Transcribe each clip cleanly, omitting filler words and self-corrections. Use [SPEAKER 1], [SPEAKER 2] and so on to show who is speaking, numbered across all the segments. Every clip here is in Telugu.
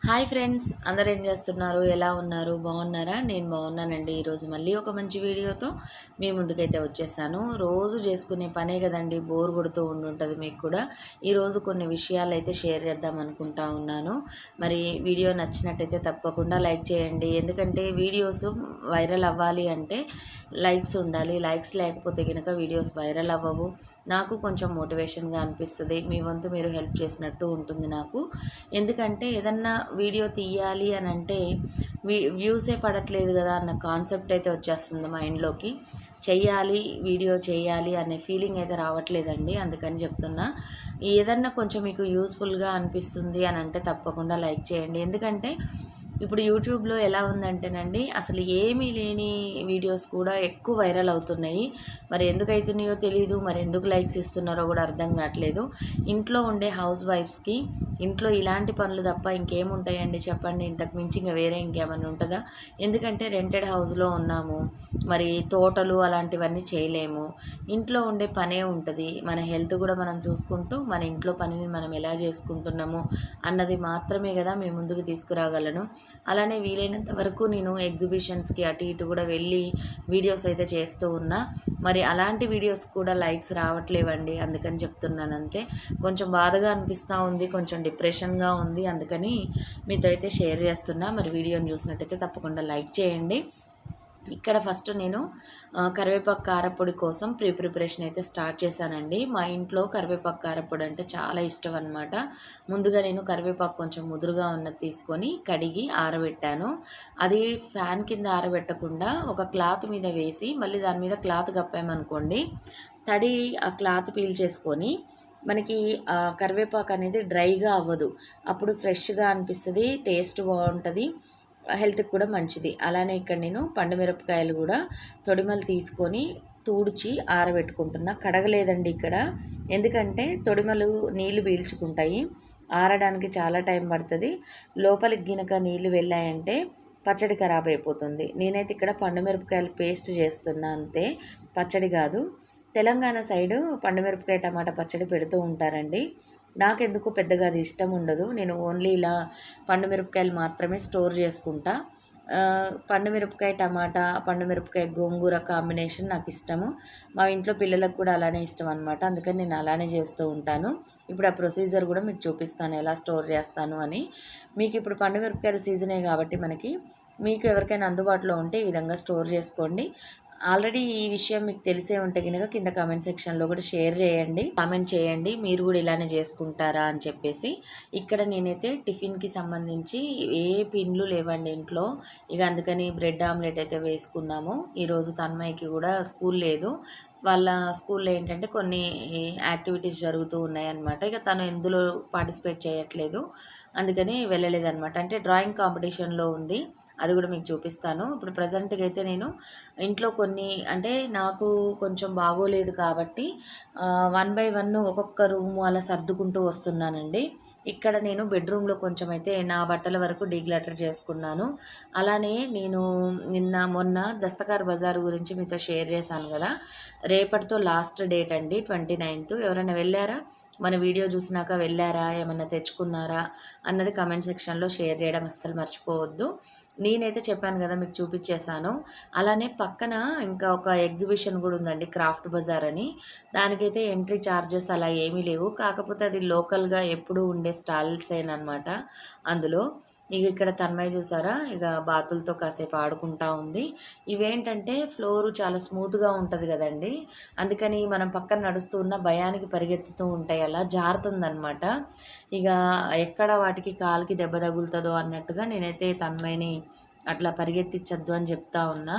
[SPEAKER 1] హాయ్ ఫ్రెండ్స్, అందరు ఏం చేస్తున్నారు? ఎలా ఉన్నారు? బాగున్నారా? నేను బాగున్నానండి. ఈరోజు మళ్ళీ ఒక మంచి వీడియోతో మీ ముందుకైతే వచ్చేసాను. రోజు చేసుకునే పనే కదండి, బోర్ కొడుతూ ఉండుంటుంది మీకు కూడా. ఈరోజు కొన్ని విషయాలు అయితే షేర్ చేద్దాం అనుకుంటా ఉన్నాను. మరి వీడియో నచ్చినట్టయితే తప్పకుండా లైక్ చేయండి. ఎందుకంటే వీడియోస్ వైరల్ అవ్వాలి అంటే లైక్స్ ఉండాలి. లైక్స్ లేకపోతే కనుక వీడియోస్ వైరల్ అవ్వవు. నాకు కొంచెం మోటివేషన్గా అనిపిస్తుంది. మీ వంతు మీరు హెల్ప్ చేసినట్టు ఉంటుంది నాకు. ఎందుకంటే ఏదన్నా వీడియో తీయాలి అని అంటే వ్యూసే పడట్లేదు కదా అన్న కాన్సెప్ట్ అయితే వచ్చేస్తుంది మైండ్లోకి. చెయ్యాలి, వీడియో చేయాలి అనే ఫీలింగ్ అయితే రావట్లేదండి. అందుకని చెప్తున్నా, ఏదన్నా కొంచెం మీకు యూస్ఫుల్గా అనిపిస్తుంది అని అంటే తప్పకుండా లైక్ చేయండి. ఎందుకంటే ఇప్పుడు యూట్యూబ్లో ఎలా ఉందంటేనండి, అసలు ఏమీ లేని వీడియోస్ కూడా ఎక్కువ వైరల్ అవుతున్నాయి. మరి ఎందుకు అవుతున్నాయో తెలీదు, మరి ఎందుకు లైక్స్ ఇస్తున్నారో కూడా అర్థం కావట్లేదు. ఇంట్లో ఉండే హౌస్ వైఫ్స్కి ఇంట్లో ఇలాంటి పనులు తప్ప ఇంకేముంటాయండి చెప్పండి? ఇంతకు మించి ఇంకా వేరే ఇంకేమైనా ఉంటుందా? ఎందుకంటే రెంటెడ్ హౌస్లో ఉన్నాము, మరి తోటలు అలాంటివన్నీ చేయలేము. ఇంట్లో ఉండే పనే ఉంటుంది. మన హెల్త్ కూడా మనం చూసుకుంటూ మన ఇంట్లో పనిని మనం ఎలా చేసుకుంటున్నాము అన్నది మాత్రమే కదా మేము ముందుకు తీసుకురాగలను. అలానే వీలైనంత వరకు నేను ఎగ్జిబిషన్స్కి అటు ఇటు కూడా వెళ్ళి వీడియోస్ అయితే చేస్తూ ఉన్నా. మరి అలాంటి వీడియోస్ కూడా లైక్స్ రావట్లేవండి. అందుకని చెప్తున్నాను అంతే. కొంచెం బాధగా అనిపిస్తూ ఉంది, కొంచెం డిప్రెషన్గా ఉంది. అందుకని మీతో అయితే షేర్ చేస్తున్నా. మరి వీడియోని చూసినట్టయితే తప్పకుండా లైక్ చేయండి. ఇక్కడ ఫస్ట్ నేను కరివేపాకు కారపొడి కోసం ప్రిపరేషన్ అయితే స్టార్ట్ చేశానండి. మా ఇంట్లో కరివేపాకు కారపొడి అంటే చాలా ఇష్టం అనమాట. ముందుగా నేను కరివేపాకు కొంచెం ముదురుగా ఉన్నది తీసుకొని కడిగి ఆరబెట్టాను. అది ఫ్యాన్ కింద ఆరబెట్టకుండా ఒక క్లాత్ మీద వేసి మళ్ళీ దాని మీద క్లాత్ కప్పామనుకోండి, తడి ఆ క్లాత్ పీల్చేసుకొని మనకి కరివేపాకు అనేది డ్రైగా అవ్వదు. అప్పుడు ఫ్రెష్గా అనిపిస్తుంది, టేస్ట్ బాగుంటుంది, హెల్త్కి కూడా మంచిది. అలానే ఇక్కడ నేను పండు మిరపకాయలు కూడా తొడిమలు తీసుకొని తూడ్చి ఆరబెట్టుకుంటున్నా. కడగలేదండి ఇక్కడ, ఎందుకంటే తొడిమలు నీళ్లు పీల్చుకుంటాయి, ఆరడానికి చాలా టైం పడుతుంది. లోపలికి గినక నీళ్లు వెళ్ళాయంటే పచ్చడి ఖరాబ్ అయిపోతుంది. నేనైతే ఇక్కడ పండు మిరపకాయలు పేస్ట్ చేస్తున్నా అంతే, పచ్చడి కాదు. తెలంగాణ సైడు పండుమిరపకాయ టమాటా పచ్చడి పెడుతూ ఉంటారండి. నాకెందుకు పెద్దగా అది ఇష్టం ఉండదు. నేను ఓన్లీ ఇలా పండుమిరపకాయలు మాత్రమే స్టోర్ చేసుకుంటా. పండుమిరపకాయ టమాటా, పండుమిరపకాయ గోంగూర కాంబినేషన్ నాకు ఇష్టము. మా ఇంట్లో పిల్లలకు కూడా అలానే ఇష్టం అనమాట. అందుకని నేను అలానే చేస్తూ ఉంటాను. ఇప్పుడు ఆ ప్రొసీజర్ కూడా మీకు చూపిస్తాను ఎలా స్టోర్ చేస్తాను అని. మీకు ఇప్పుడు పండుమిరపకాయల సీజనే కాబట్టి మీకు ఎవరికైనా అందుబాటులో ఉంటే ఈ విధంగా స్టోర్ చేసుకోండి. ఆల్రెడీ ఈ విషయం మీకు తెలిసే ఉంటే కనుక కింద కామెంట్ సెక్షన్లో కూడా షేర్ చేయండి, కామెంట్ చేయండి మీరు కూడా ఇలానే చేసుకుంటారా అని చెప్పేసి. ఇక్కడ నేనైతే టిఫిన్కి సంబంధించి ఏ పిండ్లు లేవండి ఇంట్లో. ఇక అందుకని బ్రెడ్ ఆమ్లెట్ అయితే వేసుకున్నాము. ఈరోజు తన్మయ్యకి కూడా స్కూల్ లేదు. వాళ్ళ స్కూల్లో ఏంటంటే కొన్ని యాక్టివిటీస్ జరుగుతూ ఉన్నాయన్నమాట. ఇక తను ఎందులో పార్టిసిపేట్ చేయట్లేదు, అందుకని వెళ్ళలేదన్నమాట. అంటే డ్రాయింగ్ కాంపిటీషన్లో ఉంది, అది కూడా మీకు చూపిస్తాను. ఇప్పుడు ప్రజెంట్గా అయితే నేను ఇంట్లో కొన్ని, అంటే నాకు కొంచెం బాగోలేదు కాబట్టి 1 by 1 ఒక్కొక్క రూము అలా సర్దుకుంటూ వస్తున్నానండి. ఇక్కడ నేను బెడ్రూమ్లో కొంచెం అయితే నా బట్టల వరకు డీక్లటర్ చేసుకున్నాను. అలానే నేను మొన్న దస్తకార్ బజార్ గురించి మీతో షేర్ చేశాను కదా, రేపటితో లాస్ట్ డేట్ అండి, 29th. ఎవరైనా వెళ్ళారా? మన వీడియో చూసినాక వెళ్ళారా, ఏమన్నా తెచ్చుకున్నారా అన్నది కామెంట్ సెక్షన్లో షేర్ చేయడం అస్సలు మర్చిపోవద్దు. నేనైతే చెప్పాను కదా, మీకు చూపించేశాను. అలానే పక్కన ఇంకా ఒక ఎగ్జిబిషన్ కూడా ఉందండి, క్రాఫ్ట్ బజార్ అని. దానికైతే ఎంట్రీ ఛార్జెస్ అలా ఏమీ లేవు, కాకపోతే అది లోకల్గా ఎప్పుడూ ఉండే స్టాల్సేనమాట. అందులో ఇక ఇక్కడ తన్మయ్య చూసారా, ఇక బాతులతో కాసేపు ఆడుకుంటా ఉంది. ఇవేంటంటే ఫ్లోరు చాలా స్మూత్గా ఉంటుంది కదండి, అందుకని మనం పక్కన నడుస్తూ ఉన్న భయానికి పరిగెత్తుతూ ఉంటాయి, అలా జారుతుందనమాట. ఇక ఎక్కడ వాటికి కాలుకి దెబ్బ తగులుతుందో అన్నట్టుగా నేనైతే తన్మయ్యని అట్లా పరిగెత్తించద్దు అని చెప్తా ఉన్నా.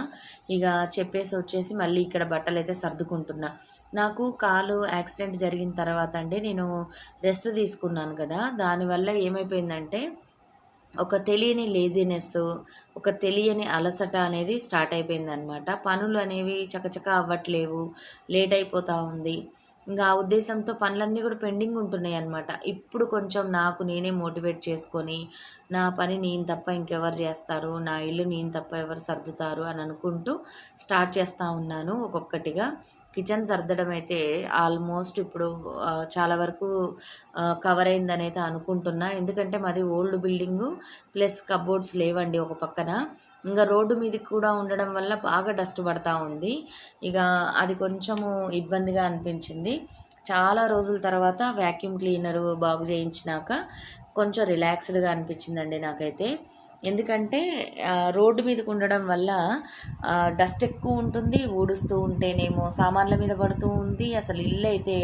[SPEAKER 1] ఇక చెప్పేసి వచ్చేసి మళ్ళీ ఇక్కడ బట్టలు అయితే సర్దుకుంటున్నా. నాకు కాలు యాక్సిడెంట్ జరిగిన తర్వాత అండి నేను రెస్ట్ తీసుకున్నాను కదా, దానివల్ల ఏమైపోయిందంటే ఒక తెలియని లేజినెస్, ఒక తెలియని అలసట అనేది స్టార్ట్ అయిపోయిందనమాట. పనులు అనేవి చకచక అవ్వట్లేవు, లేట్ అయిపోతూ ఉంది. ఇంకా ఆ ఉద్దేశంతో పనులన్నీ కూడా పెండింగ్ ఉంటున్నాయి అన్నమాట. ఇప్పుడు కొంచెం నాకు నేనే మోటివేట్ చేసుకొని, నా పని నేను తప్ప ఇంకెవరు చేస్తారు, నా ఇల్లు నేను తప్ప ఎవరు సర్దుతారు అని అనుకుంటూ స్టార్ట్ చేస్తూ ఉన్నాను ఒక్కొక్కటిగా. కిచెన్ సర్దడం అయితే ఆల్మోస్ట్ ఇప్పుడు చాలా వరకు కవర్ అయిందని అయితే అనుకుంటున్నా. ఎందుకంటే మాది ఓల్డ్ బిల్డింగు ప్లస్ కబోర్డ్స్ లేవండి ఒక పక్కన. ఇంకా రోడ్డు మీదకి కూడా ఉండడం వల్ల బాగా డస్ట్ పడతా ఉంది. ఇక అది కొంచెము ఇబ్బందిగా అనిపించింది. చాలా రోజుల తర్వాత వ్యాక్యూమ్ క్లీనరు బాగు చేయించినాక కొంచెం రిలాక్స్డ్గా అనిపించిందండి నాకైతే. ఎందుకంటే రోడ్డు మీదకి ఉండడం వల్ల డస్ట్ ఎక్కువ ఉంటుంది, ఊడుస్తూ ఉంటేనేమో సామాన్ల మీద పడుతూ ఉంది. అసలు ఇల్లు అయితే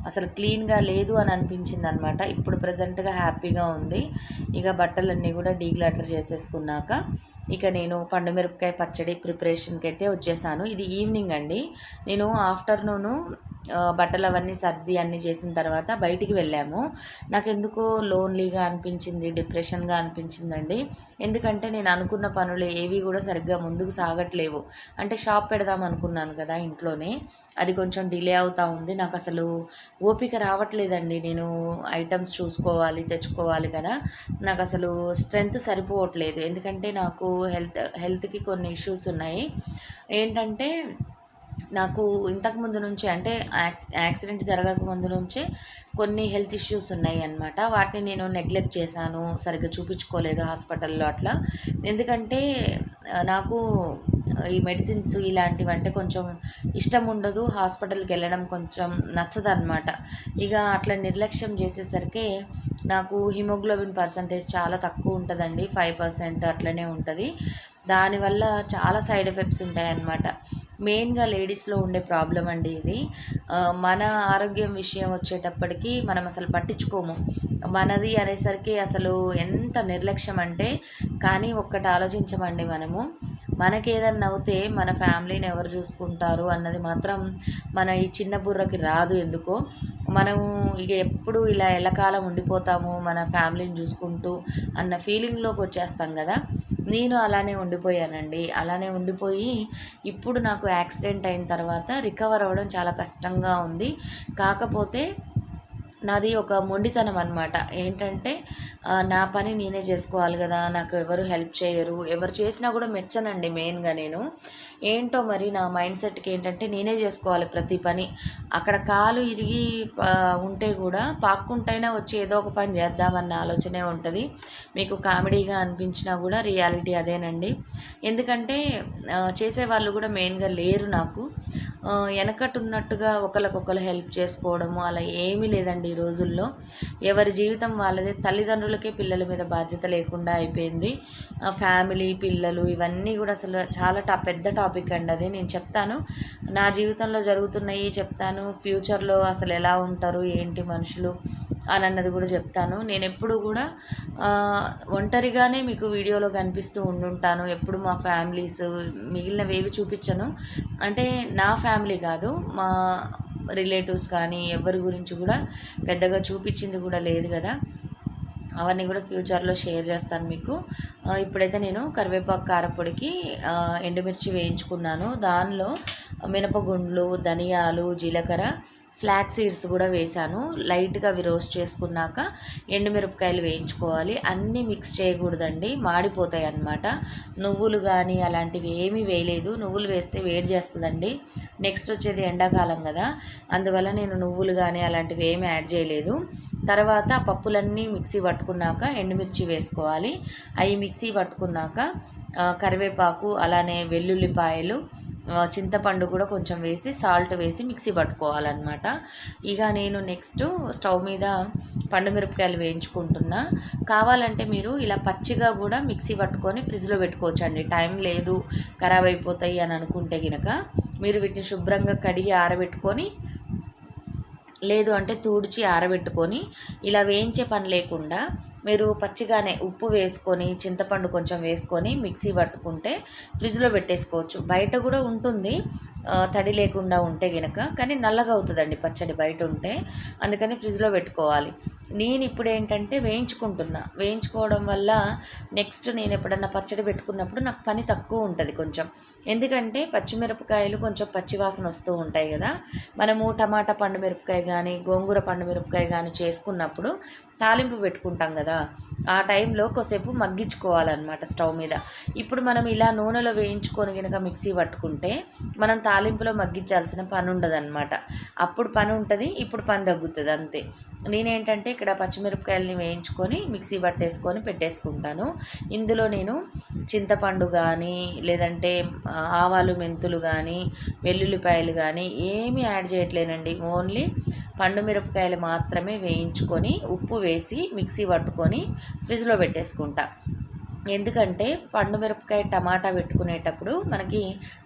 [SPEAKER 1] అసలు క్లీన్గా లేదు అని అనిపించింది అనమాట. ఇప్పుడు ప్రజెంట్గా హ్యాపీగా ఉంది. ఇక బట్టలన్నీ కూడా డీగ్లాటర్ చేసేసుకున్నాక ఇక నేను పండుమిరపకాయ పచ్చడి ప్రిపరేషన్కి అయితే వచ్చేసాను. ఇది ఈవినింగ్ అండి. నేను ఆఫ్టర్నూను బట్టలు అవన్నీ సర్ది అన్నీ చేసిన తర్వాత బయటికి వెళ్ళాము. నాకెందుకో లోన్లీగా అనిపించింది, డిప్రెషన్గా అనిపించిందండి. ఎందుకంటే నేను అనుకున్న పనులు ఏవి కూడా సరిగ్గా ముందుకు సాగట్లేవు. అంటే షాప్ పెడదాం అనుకున్నాను కదా ఇంట్లోనే, అది కొంచెం డిలే అవుతూ ఉంది. నాకు అసలు ఓపిక రావట్లేదండి. నేను ఐటమ్స్ చూసుకోవాలి, తెచ్చుకోవాలి కదా, నాకు అసలు స్ట్రెంగ్త్ సరిపోవట్లేదు. ఎందుకంటే నాకు హెల్త్కి కొన్ని ఇష్యూస్ ఉన్నాయి. ఏంటంటే నాకు ఇంతకుముందు నుంచి అంటే యాక్సిడెంట్ జరగక ముందు నుంచే కొన్ని హెల్త్ ఇష్యూస్ ఉన్నాయి అన్నమాట. వాటిని నేను నెగ్లెక్ట్ చేశాను, సరిగ్గా చూపించుకోలేదు హాస్పిటల్లో అట్లా. ఎందుకంటే నాకు ఈ మెడిసిన్స్ ఇలాంటివి అంటే కొంచెం ఇష్టం ఉండదు, హాస్పిటల్కి వెళ్ళడం కొంచెం నచ్చదన్నమాట. ఇక అట్లా నిర్లక్ష్యం చేసేసరికి నాకు హిమోగ్లోబిన్ పర్సంటేజ్ చాలా తక్కువ ఉంటుందండి, 5% అట్లనే ఉంటుంది. దానివల్ల చాలా సైడ్ ఎఫెక్ట్స్ ఉంటాయన్నమాట. మెయిన్గా లేడీస్లో ఉండే ప్రాబ్లం అండి ఇది. మన ఆరోగ్యం విషయం వచ్చేటప్పటికి మనం అసలు పట్టించుకోము. మనది అనేసరికి అసలు ఎంత నిర్లక్ష్యం అంటే, కానీ ఒక్కటి ఆలోచించమండి మనము. మనకేదన్నా అవుతే మన ఫ్యామిలీని ఎవరు చూసుకుంటారు అన్నది మాత్రం మన ఈ చిన్న బుర్రకి రాదు ఎందుకో. మనము ఇక ఎప్పుడు ఇలా ఎల్లకాలం ఉండిపోతాము మన ఫ్యామిలీని చూసుకుంటూ అన్న ఫీలింగ్లోకి వచ్చేస్తాం కదా. నేను అలానే ఉండిపోయానండి. అలానే ఉండిపోయి ఇప్పుడు నాకు యాక్సిడెంట్ అయిన తర్వాత రికవర్ అవ్వడం చాలా కష్టంగా ఉంది. కాకపోతే నాది ఒక మొండితనం అనమాట. ఏంటంటే నా పని నేనే చేసుకోవాలి కదా, నాకు ఎవరు హెల్ప్ చేయరు, ఎవరు చేసినా కూడా మెచ్చనండి. మెయిన్గా నేను ఏంటో మరి నా మైండ్ సెట్కి ఏంటంటే నేనే చేసుకోవాలి ప్రతి పని. అక్కడ కాలు ఇరిగి ఉంటే కూడా పాక్కుంటైనా వచ్చి ఏదో ఒక పని చేద్దామన్న ఆలోచనే ఉంటుంది. మీకు కామెడీగా అనిపించినా కూడా రియాలిటీ అదేనండి. ఎందుకంటే చేసేవాళ్ళు కూడా మెయిన్గా లేరు నాకు. వెనకట్టున్నట్టుగా ఒకరికొకరు హెల్ప్ చేసుకోవడము అలా ఏమీ లేదండి ఈ రోజుల్లో. ఎవరి జీవితం వాళ్ళదే. తల్లిదండ్రులకే పిల్లల మీద బాధ్యత లేకుండా అయిపోయింది. ఫ్యామిలీ, పిల్లలు ఇవన్నీ కూడా అసలు చాలా పెద్ద టాపిక్ అండి. అది నేను చెప్తాను, నా జీవితంలో జరుగుతున్నాయి చెప్తాను, ఫ్యూచర్లో అసలు ఎలా ఉంటారు ఏంటి మనుషులు అని అన్నది కూడా చెప్తాను. నేను ఎప్పుడు కూడా ఒంటరిగానే మీకు వీడియోలో కనిపిస్తూ ఉండుంటాను. ఎప్పుడు మా ఫ్యామిలీస్ మిగిలినవి ఏవి చూపించను. అంటే నా ఫ్యామిలీ కాదు, మా రిలేటివ్స్ కానీ ఎవరి గురించి కూడా పెద్దగా చూపించింది కూడా లేదు కదా. అవన్నీ కూడా ఫ్యూచర్లో షేర్ చేస్తాను మీకు. ఇప్పుడైతే నేను కరివేపాకు కారపొడికి ఎండుమిర్చి వేయించుకున్నాను. దానిలో మినపగుండ్లు, ధనియాలు, జీలకర్ర, ఫ్లాక్ సీడ్స్ కూడా వేసాను. లైట్గా అవి రోస్ట్ చేసుకున్నాక ఎండుమిరపకాయలు వేయించుకోవాలి. అన్నీ మిక్స్ చేయకూడదండి, మాడిపోతాయి అన్నమాట. నువ్వులు కానీ అలాంటివి ఏమీ వేయలేదు. నువ్వులు వేస్తే వేడి చేస్తుందండి. నెక్స్ట్ వచ్చేది ఎండాకాలం కదా, అందువల్ల నేను నువ్వులు కానీ అలాంటివి ఏమీ యాడ్ చేయలేదు. తర్వాత పప్పులన్నీ మిక్సీ పట్టుకున్నాక ఎండుమిర్చి వేసుకోవాలి. అవి మిక్సీ పట్టుకున్నాక కరివేపాకు, అలానే వెల్లుల్లిపాయలు, చింతపండు కూడా కొంచెం వేసి సాల్ట్ వేసి మిక్సీ పట్టుకోవాలన్నమాట. ఇక నేను నెక్స్ట్ స్టవ్ మీద పండుమిరపకాయలు వేయించుకుంటున్నా. కావాలంటే మీరు ఇలా పచ్చిగా కూడా మిక్సీ పట్టుకొని ఫ్రిడ్జ్లో పెట్టుకోవచ్చండి. టైం లేదు, ఖరాబ్ అయిపోతాయి అని అనుకుంటే కనుక మీరు వీటిని శుభ్రంగా కడిగి ఆరబెట్టుకొని, లేదు అంటే తుడిచి ఆరబెట్టుకొని, ఇలా వేయించే పని లేకుండా మీరు పచ్చిగానే ఉప్పు వేసుకొని చింతపండు కొంచెం వేసుకొని మిక్సీ పట్టుకుంటే ఫ్రిడ్జ్లో పెట్టేసుకోవచ్చు. బయట కూడా ఉంటుంది తడి లేకుండా ఉంటే గనక, కానీ నల్లగా అవుతుందండి పచ్చడి బయట ఉంటే. అందుకని ఫ్రిడ్జ్లో పెట్టుకోవాలి. నేను ఇప్పుడు ఏంటంటే వేయించుకోవడం వల్ల నెక్స్ట్ నేను ఎప్పుడన్నా పచ్చడి పెట్టుకున్నప్పుడు నాకు పని తక్కువ ఉంటుంది కొంచెం. ఎందుకంటే పచ్చిమిరపకాయలు కొంచెం పచ్చివాసన వస్తూ ఉంటాయి కదా. మనము టమాటా పండు మిరపకాయ కానీ గోంగూర పండు మిరపకాయ కానీ చేసుకున్నప్పుడు తాలింపు పెట్టుకుంటాం కదా, ఆ టైంలో కొద్దిసేపు మగ్గించుకోవాలన్నమాట స్టవ్ మీద. ఇప్పుడు మనం ఇలా నూనెలో వేయించుకొని కనుక మిక్సీ పట్టుకుంటే మనం తాలింపులో మగ్గించాల్సిన పని ఉండదన్నమాట. అప్పుడు పని ఉంటుంది, ఇప్పుడు పని తగ్గుతుంది అంతే. నేనేంటంటే ఇక్కడ పచ్చిమిరపకాయలని వేయించుకొని మిక్సీ పట్టేసుకొని పెట్టేసుకుంటాను. ఇందులో నేను చింతపండు కానీ లేదంటే ఆవాలు మెంతులు కానీ వెల్లుల్లిపాయలు కానీ ఏమీ యాడ్ చేయట్లేనండి. ఓన్లీ పండు మిరపకాయలు మాత్రమే వేయించుకొని ఉప్పు వేసి మిక్సీ పట్టుకొని ఫ్రిడ్జ్లో పెట్టేసుకుంటా. ఎందుకంటే పండు మిరపకాయ టమాటా పెట్టుకునేటప్పుడు మనకి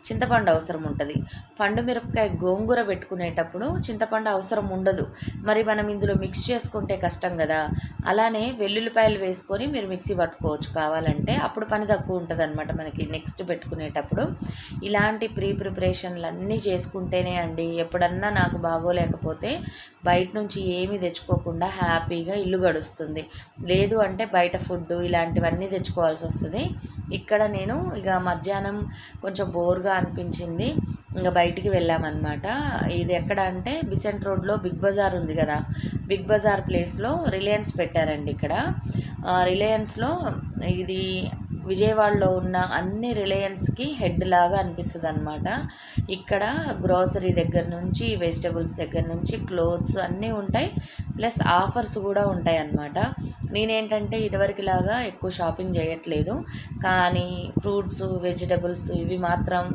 [SPEAKER 1] చింతపండు అవసరం ఉంటుంది. పండు మిరపకాయ గోంగూర పెట్టుకునేటప్పుడు చింతపండు అవసరం ఉండదు. మరి మనం ఇందులో మిక్స్ చేసుకుంటే కష్టం కదా. అలానే వెల్లుల్లిపాయలు వేసుకొని మీరు మిక్సీ పట్టుకోవచ్చు కావాలంటే, అప్పుడు పని తక్కువ ఉంటుంది అనమాట మనకి నెక్స్ట్ పెట్టుకునేటప్పుడు. ఇలాంటి ప్రిపరేషన్లు అన్నీ చేసుకుంటేనే అండి ఎప్పుడన్నా నాకు బాగోలేకపోతే బయట నుంచి ఏమీ తెచ్చుకోకుండా హ్యాపీగా ఇల్లు గడుస్తుంది. లేదు అంటే బయట ఫుడ్ ఇలాంటివన్నీ తెచ్చుకోవాల్సి వస్తుంది. ఇక్కడ నేను ఇక మధ్యాహ్నం కొంచెం బోర్గా అనిపించింది, ఇంకా బయటికి వెళ్ళామన్నమాట. ఇది ఎక్కడ అంటే బిసెంట్ రోడ్లో బిగ్ బజార్ ఉంది కదా, బిగ్ బజార్ ప్లేస్లో రిలయన్స్ పెట్టారండి. ఇక్కడ రిలయన్స్లో ఇది విజయవాడలో ఉన్న అన్ని రిలయన్స్కి హెడ్ లాగా అనిపిస్తుంది అనమాట. ఇక్కడ గ్రోసరీ దగ్గర నుంచి వెజిటబుల్స్ దగ్గర నుంచి క్లోత్స్ అన్నీ ఉంటాయి, ప్లస్ ఆఫర్స్ కూడా ఉంటాయి అన్నమాట. నేనేంటంటే ఇదివరకులాగా ఎక్కువ షాపింగ్ చేయట్లేదు, కానీ ఫ్రూట్స్ వెజిటబుల్స్ ఇవి మాత్రం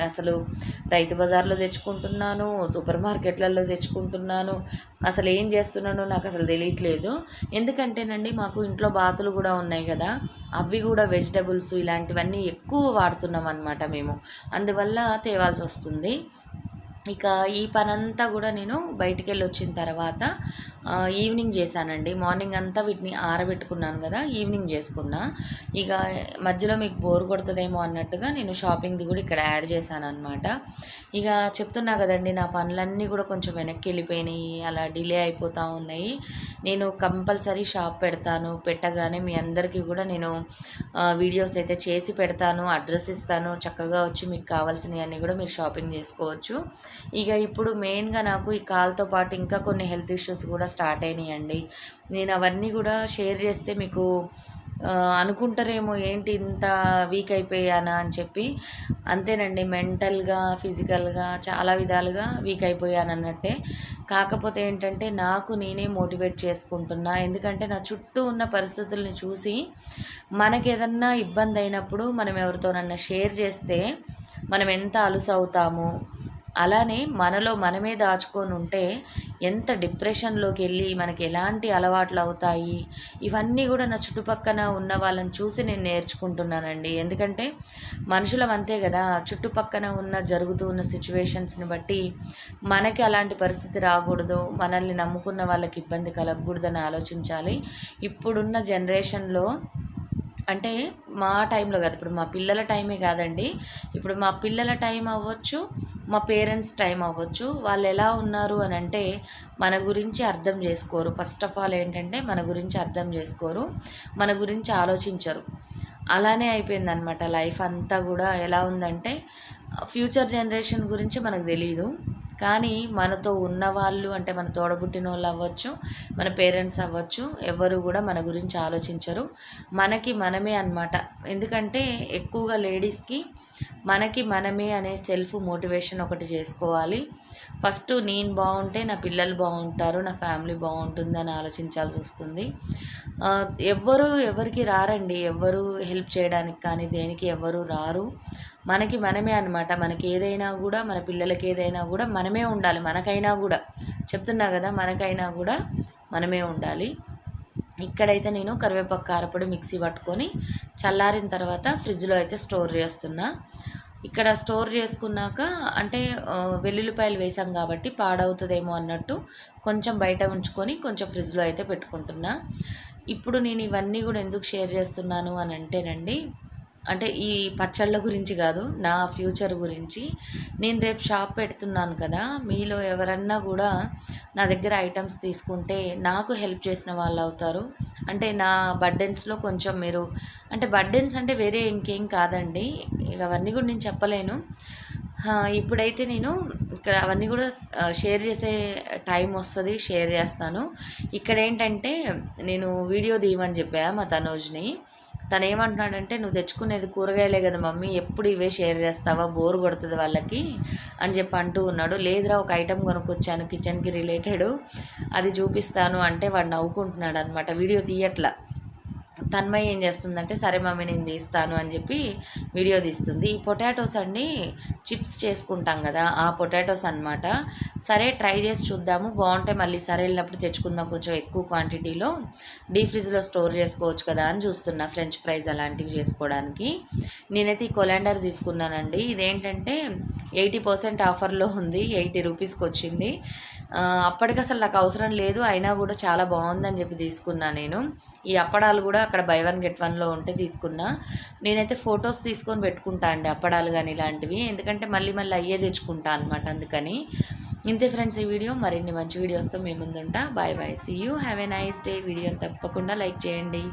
[SPEAKER 1] అసలు రైతు బజార్లో తెచ్చుకుంటున్నాను, సూపర్ మార్కెట్లలో తెచ్చుకుంటున్నాను. అసలు ఏం చేస్తున్నానో నాకు అసలు తెలియట్లేదు. ఎందుకంటేనండి మాకు ఇంట్లో బాతులు కూడా ఉన్నాయి కదా, అవి కూడా వెజిటబుల్స్ ఇలాంటివన్నీ ఎక్కువ వాడుతున్నాం అన్నమాట మేము. అందువల్ల తేవాల్సి వస్తుంది. ఇక ఈ పనంతా కూడా నేను బయటికి వెళ్ళి వచ్చిన తర్వాత ఈవినింగ్ చేశానండి. మార్నింగ్ అంతా వీటిని ఆరబెట్టుకున్నాను కదా, ఈవినింగ్ చేసుకున్నా. ఇక మధ్యలో మీకు బోర్ కొడుతుందేమో అన్నట్టుగా నేను షాపింగ్ది కూడా ఇక్కడ యాడ్ చేశాను అనమాట. ఇక చెప్తున్నా కదండి, నా పనులన్నీ కూడా కొంచెం వెనక్కి వెళ్ళిపోయినాయి, అలా డిలే అయిపోతూ ఉన్నాయి. నేను కంపల్సరీ షాప్ పెడతాను, పెట్టగానే మీ అందరికీ కూడా నేను వీడియోస్ అయితే చేసి పెడతాను, అడ్రస్ ఇస్తాను, చక్కగా వచ్చి మీకు కావాల్సినవి అన్నీ కూడా మీరు షాపింగ్ చేసుకోవచ్చు. ఇక ఇప్పుడు మెయిన్గా నాకు ఈ కాల్తో పాటు ఇంకా కొన్ని హెల్త్ ఇష్యూస్ కూడా స్టార్ట్ అయినాయండి. నేను అవన్నీ కూడా షేర్ చేస్తే మీకు అనుకుంటారేమో ఏంటి ఇంత వీక్ అయిపోయానా అని చెప్పి. అంతేనండి, మెంటల్గా ఫిజికల్గా చాలా విధాలుగా వీక్ అయిపోయాను అన్నట్టే. కాకపోతే ఏంటంటే నాకు నేనే మోటివేట్ చేసుకుంటున్నా. ఎందుకంటే నా చుట్టూ ఉన్న పరిస్థితుల్ని చూసి మనకి ఏదన్నా ఇబ్బంది అయినప్పుడు మనం ఎవరితోనన్నా షేర్ చేస్తే మనం ఎంత అలుసవుతాము, అలానే మనలో మనమే దాచుకొని ఉంటే ఎంత డిప్రెషన్లోకి వెళ్ళి మనకి ఎలాంటి అలవాట్లు అవుతాయి, ఇవన్నీ కూడా నా చుట్టుపక్కన ఉన్న వాళ్ళని చూసి నేను నేర్చుకుంటున్నానండి. ఎందుకంటే మనుషులం అంతే కదా, చుట్టుపక్కన ఉన్న జరుగుతూ ఉన్న సిచ్యువేషన్స్ని బట్టి మనకి అలాంటి పరిస్థితి రాకూడదు, మనల్ని నమ్ముకున్న వాళ్ళకి ఇబ్బంది కలగకూడదని ఆలోచించాలి. ఇప్పుడున్న జనరేషన్లో అంటే మా టైంలో కాదు, ఇప్పుడు మా పిల్లల టైమే కాదండి, ఇప్పుడు మా పిల్లల టైం అవ్వచ్చు, మా పేరెంట్స్ టైం అవ్వచ్చు, వాళ్ళు ఎలా ఉన్నారు అని అంటే మన గురించి అర్థం చేసుకోరు. ఫస్ట్ ఆఫ్ ఆల్ ఏంటంటే మన గురించి అర్థం చేసుకోరు, మన గురించి ఆలోచించరు. అలానే అయిపోయిందనమాట లైఫ్ అంతా కూడా. ఎలా ఉందంటే ఫ్యూచర్ జనరేషన్ గురించి మనకు తెలియదు, కానీ మనతో ఉన్నవాళ్ళు అంటే మన తోడబుట్టిన వాళ్ళు అవ్వచ్చు, మన పేరెంట్స్ అవ్వచ్చు, ఎవరు కూడా మన గురించి ఆలోచించరు. మనకి మనమే అన్నమాట. ఎందుకంటే ఎక్కువగా లేడీస్కి మనకి మనమే అనే సెల్ఫ్ మోటివేషన్ ఒకటి చేసుకోవాలి. ఫస్ట్ నేను బాగుంటే నా పిల్లలు బాగుంటారు, నా ఫ్యామిలీ బాగుంటుందని ఆలోచించాల్సి వస్తుంది. ఎవరికి రారండి, ఎవరు హెల్ప్ చేయడానికి కానీ దేనికి ఎవరు రారు. మనకి మనమే అన్నమాట. మనకి ఏదైనా కూడా, మన పిల్లలకి ఏదైనా కూడా మనమే ఉండాలి. మనకైనా కూడా చెప్తున్నా కదా, మనకైనా కూడా మనమే ఉండాలి. ఇక్కడైతే నేను కరివేపాకు కారపొడి మిక్సీ పట్టుకొని చల్లారిన తర్వాత ఫ్రిడ్జ్లో అయితే స్టోర్ చేస్తున్నా. ఇక్కడ స్టోర్ చేసుకున్నాక అంటే వెల్లుల్లిపాయలు వేసాం కాబట్టి పాడవుతుందేమో అన్నట్టు కొంచెం బయట ఉంచుకొని కొంచెం ఫ్రిడ్జ్లో అయితే పెట్టుకుంటున్నా. ఇప్పుడు నేను ఇవన్నీ కూడా ఎందుకు షేర్ చేస్తున్నాను అని అంటేనండి, అంటే ఈ పచ్చళ్ళ గురించి కాదు, నా ఫ్యూచర్ గురించి. నేను రేపు షాప్ పెడుతున్నాను కదా, మీలో ఎవరన్నా కూడా నా దగ్గర ఐటమ్స్ తీసుకుంటే నాకు హెల్ప్ చేసిన వాళ్ళు అవుతారు. అంటే నా బర్డెన్స్లో కొంచెం మీరు, అంటే బర్డెన్స్ అంటే వేరే ఇంకేం కాదండి, ఇక అవన్నీ కూడా నేను చెప్పలేను. ఇప్పుడైతే నేను ఇక్కడ అవన్నీ కూడా షేర్ చేసే టైం వస్తుంది, షేర్ చేస్తాను. ఇక్కడ ఏంటంటే నేను వీడియో తీయమని చెప్పా మా తనోజ్ని. తను ఏమంటున్నాడంటే, నువ్వు తెచ్చుకునేది కూరగాయలే కదా మమ్మీ, ఎప్పుడు ఇవే షేర్ చేస్తావా, బోర్ కొడుతుంది వాళ్ళకి అని చెప్పి అంటూ ఉన్నాడు. లేదురా, ఒక ఐటెం కొనుక్కొచ్చాను కిచెన్కి రిలేటెడ్, అది చూపిస్తాను అంటే వాడు నవ్వుకుంటున్నాడు అనమాట, వీడియో తీయట్లా. తన్మయ్య ఏం చేస్తుందంటే, సరే మమ్మీ నేను తీస్తాను అని చెప్పి వీడియో తీస్తుంది. ఈ పొటాటోస్ అండి చిప్స్ చేసుకుంటాం కదా, ఆ పొటాటోస్ అనమాట. సరే ట్రై చేసి చూద్దాము, బాగుంటే మళ్ళీ సరే వెళ్ళినప్పుడు తెచ్చుకుందాం, కొంచెం ఎక్కువ క్వాంటిటీలో డీప్ ఫ్రిడ్జ్లో స్టోర్ చేసుకోవచ్చు కదా అని చూస్తున్నా, ఫ్రెంచ్ ఫ్రైస్ అలాంటివి చేసుకోవడానికి. నేనైతే ఈ కొలాండర్ తీసుకున్నానండి. ఇదేంటంటే 80% ఆఫర్లో ఉంది, 80 రూపీస్కి వచ్చింది. అప్పటికి అసలు నాకు అవసరం లేదు, అయినా కూడా చాలా బాగుందని చెప్పి తీసుకున్నా నేను. ఈ అప్పడాలు కూడా అక్కడ బై 1 get 1లో ఉంటే తీసుకున్నా. నేనైతే ఫొటోస్ తీసుకొని పెట్టుకుంటా అండి అప్పడాలు కానీ ఇలాంటివి, ఎందుకంటే మళ్ళీ అయ్యే తెచ్చుకుంటా అనమాట, అందుకని. ఇంతే ఫ్రెండ్స్ ఈ వీడియో. మరిన్ని మంచి వీడియోస్తో మేము ముందుంటా. Bye bye, see you, have a nice day. వీడియోని తప్పకుండా లైక్ చేయండి.